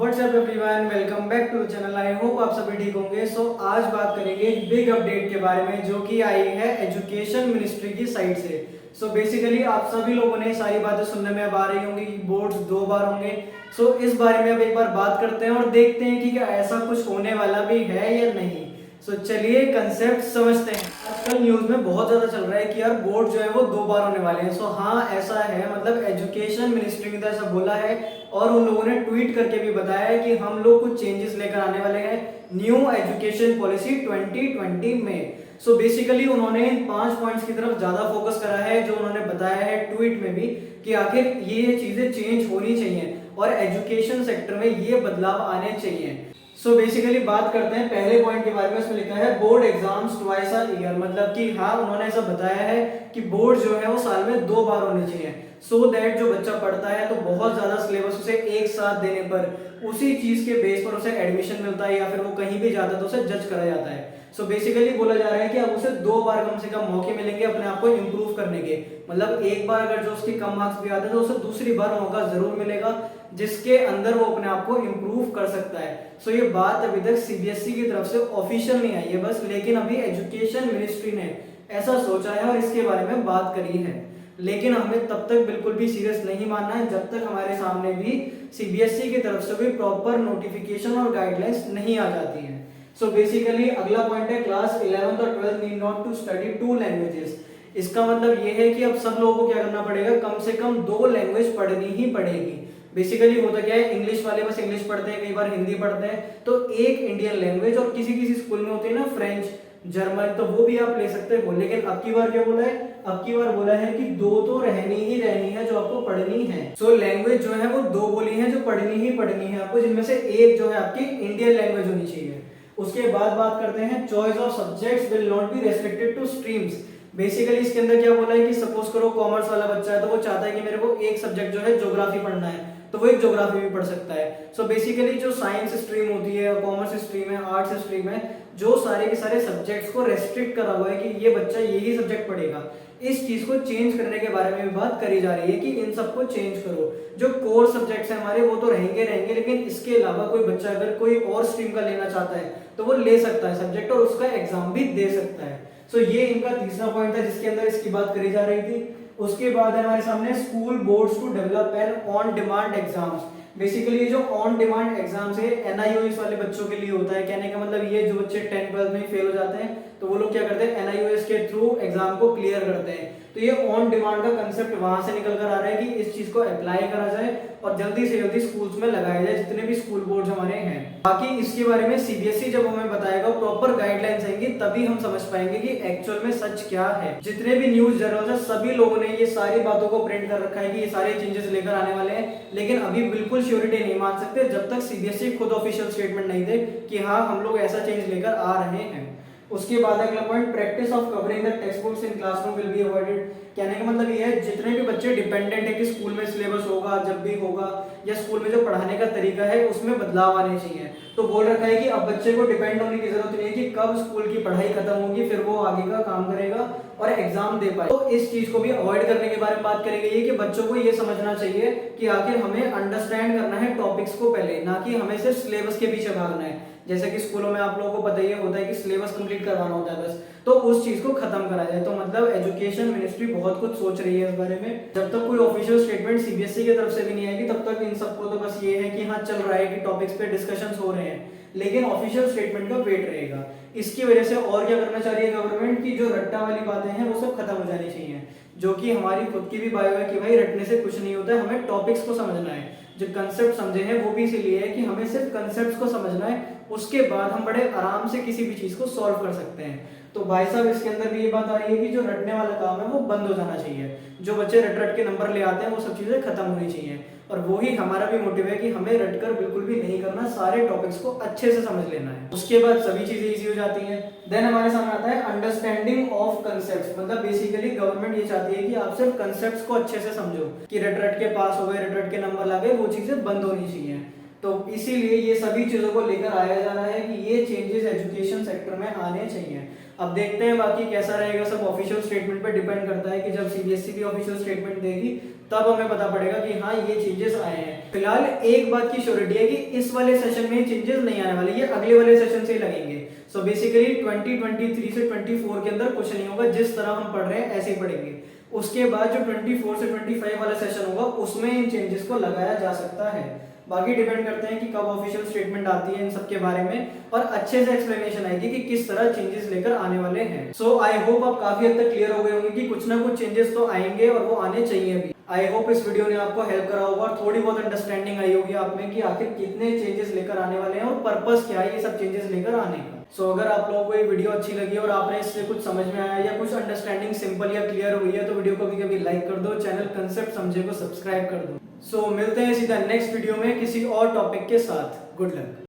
WhatsApp everyone, welcome back to channel. I hope आप सभी ठीक होंगे। आज बात करेंगे एक बिग अपडेट के बारे में जो कि आई है एजुकेशन मिनिस्ट्री की साइड से। बेसिकली आप सभी लोगों ने सारी बातें सुनने में अब आ रही होंगी कि बोर्ड्स 2 बार होंगे। इस बारे में अब एक बार बात करते हैं और देखते हैं कि क्या ऐसा कुछ होने वाला भी है या नहीं। चलिए कंसेप्ट समझते हैं। आजकल न्यूज में बहुत ज्यादा चल रहा है कि यार बोर्ड जो है वो 2 बार होने वाले हैं। हाँ ऐसा है, मतलब एजुकेशन मिनिस्ट्री ने तो ऐसा बोला है और उन लोगों ने ट्वीट करके भी बताया है कि हम लोग कुछ चेंजेस लेकर आने वाले हैं न्यू एजुकेशन पॉलिसी 2020 में। बेसिकली उन्होंने इन 5 पॉइंट्स की तरफ ज्यादा फोकस करा है जो उन्होंने बताया है ट्वीट में भी कि आखिर ये चीजें चेंज होनी चाहिए और एजुकेशन सेक्टर में ये बदलाव आने चाहिए। बेसिकली बात करते हैं पहले पॉइंट के बारे में। इसमें लिखा है board exams twice a year, मतलब कि हाँ उन्होंने ऐसा बताया है कि बोर्ड जो है वो साल में 2 बार होने चाहिए दैट जो बच्चा पढ़ता है तो बहुत ज्यादा सिलेबस उसे एक साथ देने पर उसी चीज के बेस पर उसे एडमिशन मिलता है या फिर वो कहीं भी जाता है तो उसे जज करा जाता है। बेसिकली बोला जा रहा है कि अब उसे 2 बार कम से कम मौके मिलेंगे अपने आप को इम्प्रूव करने के। मतलब एक बार अगर जो उसकी कम मार्क्स भी आते हैं तो उसे दूसरी बार मौका जरूर मिलेगा जिसके अंदर वो अपने आप को इम्प्रूव कर सकता है। ये बात अभी तक सीबीएसई की तरफ से ऑफिशियल नहीं आई है बस, लेकिन अभी एजुकेशन मिनिस्ट्री ने ऐसा सोचा है और इसके बारे में बात करी है। लेकिन हमें तब तक बिल्कुल भी सीरियस नहीं मानना है जब तक हमारे सामने भी सीबीएसई की तरफ से कोई प्रॉपर नोटिफिकेशन और गाइडलाइंस नहीं आ जाती है। बेसिकली अगला पॉइंट है क्लास 11th और 12th need not to study 2 languages. इसका मतलब ये है कि अब सब लोगों को क्या करना पड़ेगा, कम से कम 2 लैंग्वेज पढ़नी ही पड़ेगी। बेसिकली होता क्या है, इंग्लिश वाले बस इंग्लिश पढ़ते हैं, कई बार हिंदी पढ़ते हैं, तो एक इंडियन लैंग्वेज और किसी किसी स्कूल में होती है ना फ्रेंच जर्मन, तो वो भी आप ले सकते हो। लेकिन अब की बार क्या बोला है, अब की बार बोला है कि 2 तो रहनी ही रहनी है जो आपको पढ़नी है। लैंग्वेज जो है वो 2 बोली है जो पढ़नी ही पढ़नी है आपको, जिनमें से एक जो है आपकी इंडियन लैंग्वेज होनी चाहिए। उसके बाद बात करते हैं choice of subjects will not be restricted two streams. Basically इसके अंदर क्या बोला है कि सपोज करो कॉमर्स वाला बच्चा है तो वो चाहता है कि मेरे को एक सब्जेक्ट जो है ज्योग्राफी पढ़ना है तो वो एक ज्योग्राफी भी पढ़ सकता है। बेसिकली जो साइंस स्ट्रीम होती है, कॉमर्स स्ट्रीम है, आर्ट्स स्ट्रीम है, जो सारे के सारे सब्जेक्ट्स को रेस्ट्रिक्ट करा हुआ है कि ये बच्चा यही सब्जेक्ट पढ़ेगा, इस चीज को चेंज करने के बारे में भी बात करी जा रही है कि इन सबको चेंज करो। जो कोर सब्जेक्ट्स हैं हमारे वो तो रहेंगे रहेंगे, लेकिन इसके अलावा कोई बच्चा अगर कोई और स्ट्रीम का लेना चाहता है तो वो ले सकता है सब्जेक्ट और उसका एग्जाम भी दे सकता है। ये इनका तीसरा पॉइंट था जिसके अंदर इसकी बात करी जा रही थी। उसके बाद है हमारे सामने school boards to develop an on demand exams. Basically जो ऑन डिमांड एग्जाम्स है एनआईओएस वाले बच्चों के लिए होता है। कहने का मतलब ये जो बच्चे 10th 12th में फेल हो जाते हैं तो वो लोग क्या करते हैं, एनआईओएस के थ्रू एग्जाम को क्लियर करते हैं। तो ये ऑन डिमांड का कंसेप्ट वहां से निकल कर आ रहा है कि इस चीज को अप्लाई करा जाए और जल्दी से जल्दी स्कूल्स में लगाया जाए जितने भी स्कूल बोर्ड हमारे हैं। बाकी इसके बारे में सीबीएसई जब हमें बताएगा, प्रॉपर गाइडलाइंस आएंगी, तभी हम समझ पाएंगे कि एक्चुअल में सच क्या है। जितने भी न्यूज जर्नल्स है सभी लोगों ने ये सारी बातों को प्रिंट कर रखा है कि ये सारे चेंजेस लेकर आने वाले हैं, लेकिन अभी बिल्कुल श्योरिटी नहीं मान सकते जब तक सीबीएसई खुद ऑफिशियल स्टेटमेंट नहीं दे कि हाँ हम लोग ऐसा चेंज लेकर आ रहे हैं। उसके बाद अगला point practice of covering the text books in classroom will be avoided. कहने का मतलब ये है जितने भी बच्चे डिपेंडेंट है कि स्कूल में सिलेबस होगा जब भी होगा या स्कूल में जो पढ़ाने का तरीका है उसमें बदलाव आने चाहिए। तो बोल रखा है कि अब बच्चे को डिपेंड होने की जरूरत नहीं है कि कब स्कूल की पढ़ाई खत्म होगी फिर वो आगे का काम करेगा और एग्जाम दे पाए। तो इस चीज को भी अवॉइड करने के बारे में बात करी गई है कि बच्चों को ये समझना चाहिए कि आखिर हमें अंडरस्टैंड करना है टॉपिक्स को पहले, ना कि हमें सिर्फ सिलेबस के पीछे भागना है। जैसे कि स्कूलों में आप लोगों को पता ही होता है कि सिलेबस कंप्लीट करवाना होता है बस, तो उस चीज को खत्म करा जाए। तो मतलब एजुकेशन मिनिस्ट्री बहुत कुछ सोच रही है इस बारे में। जब तक कोई ऑफिशियल स्टेटमेंट सीबीएसई की तरफ से भी नहीं आएगी तब तक इन सबको तो बस ये है कि हाँ चल रहा है कि टॉपिक्स पे डिस्कशंस हो रहे हैं, लेकिन ऑफिशियल स्टेटमेंट का वेट रहेगा। इसकी वजह से और क्या करना चाह रही है गवर्नमेंट की, जो रट्टा वाली बातें हैं वो सब खत्म हो जानी चाहिए, जो कि हमारी खुद की भी बायो है कि भाई रटने से कुछ नहीं होता है, हमें टॉपिक्स को समझना है। जो कंसेप्ट समझे हैं वो भी इसीलिए है कि हमें सिर्फ कंसेप्ट्स को समझना है, उसके बाद हम बड़े आराम से किसी भी चीज को सॉल्व कर सकते हैं। तो भाई साहब इसके अंदर भी ये बात आ रही है कि जो रटने वाला काम है वो बंद हो जाना चाहिए। जो बच्चे रट रट के नंबर ले आते हैं वो सब चीजें खत्म होनी चाहिए, और वही हमारा भी मोटिव है कि हमें रटकर बिल्कुल भी नहीं करना, सारे टॉपिक्स को अच्छे से समझ लेना है। उसके बाद सभी चीजें इजी हो जाती हैं। देन हमारे सामने आता है अंडरस्टैंडिंग ऑफ कंसेप्ट्स। मतलब बेसिकली गवर्नमेंट ये चाहती है कि आप सिर्फ कंसेप्ट्स को अच्छे से समझो, कि रट रट के पास हो गए, रट रट के नंबर ला गए, वो चीजें बंद होनी चाहिए। तो इसीलिए ये सभी चीज़ों को लेकर आया जा रहा है कि ये चेंजेस एजुकेशन सेक्टर में आने चाहिए। अब देखते हैं बाकी कैसा रहेगा, सब ऑफिशियल स्टेटमेंट पे डिपेंड करता है कि जब सीबीएसई भी ऑफिशियल स्टेटमेंट देगी तब हमें पता पड़ेगा कि हाँ ये चेंजेस आए हैं। फिलहाल एक बात की श्योरिटी है कि इस वाले सेशन में चेंजेस नहीं आने वाले, ये अगले वाले सेशन से ही लगेंगे। सो बेसिकली 2023 से 24 के अंदर कुछ नहीं होगा, जिस तरह हम पढ़ रहे हैं ऐसे ही पढ़ेंगे। उसके बाद जो 24 से 25 वाला सेशन होगा उसमें इन चेंजेस को लगाया जा सकता है। बाकी डिपेंड करते हैं कि कब ऑफिशियल स्टेटमेंट आती है इन सब के बारे में, और अच्छे से एक्सप्लेनेशन आएगी कि किस तरह चेंजेस लेकर आने वाले हैं। सो आई होप आप काफी हद तक क्लियर हो गए होंगे कि कुछ ना कुछ चेंजेस तो आएंगे और वो आने चाहिए भी। आई होप इस वीडियो ने आपको हेल्प करा होगा और थोड़ी बहुत अंडरस्टैंडिंग आई होगी आप में कि आखिर कितने चेंजेस लेकर आने वाले हैं और पर्पस क्या है ये सब चेंजेस लेकर आने का। सो अगर आप लोगों को ये वीडियो अच्छी लगी और आपने इससे कुछ समझ में आया या कुछ अंडरस्टैंडिंग सिंपल या क्लियर हुई है तो वीडियो को भी कभी लाइक कर दो, चैनल कंसेप्ट समझे को सब्सक्राइब कर दो। सो मिलते हैं सीधा नेक्स्ट वीडियो में किसी और टॉपिक के साथ। Good luck.